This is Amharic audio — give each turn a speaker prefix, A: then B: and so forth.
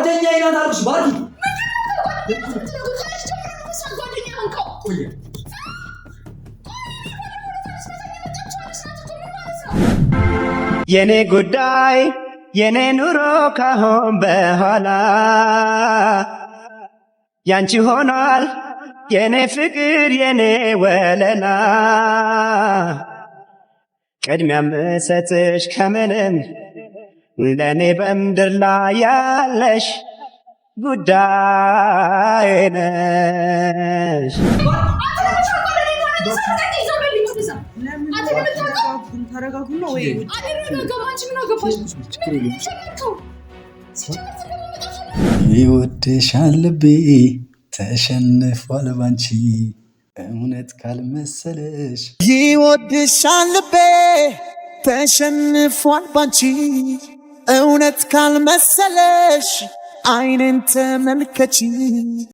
A: ጓደኛዬ ናት አልኩሽ ባቲ
B: የኔ ጉዳይ የኔ ኑሮ ካሁን በኋላ ያንቺ ሆኗል የኔ ፍቅር የኔ ወለላ ቅድሚያ ምሰጥሽ ከምንም ለኔ በምድር ላይ ያለሽ ጉዳይ ነሽ
C: ይወድሻል ልቤ ተሸንፏል ባንቺ እውነት ካልመሰለሽ
D: ይወድሻል ልቤ ተሸንፏል ባንቺ እውነት ካልመሰለሽ አይኔን ተመልከቺ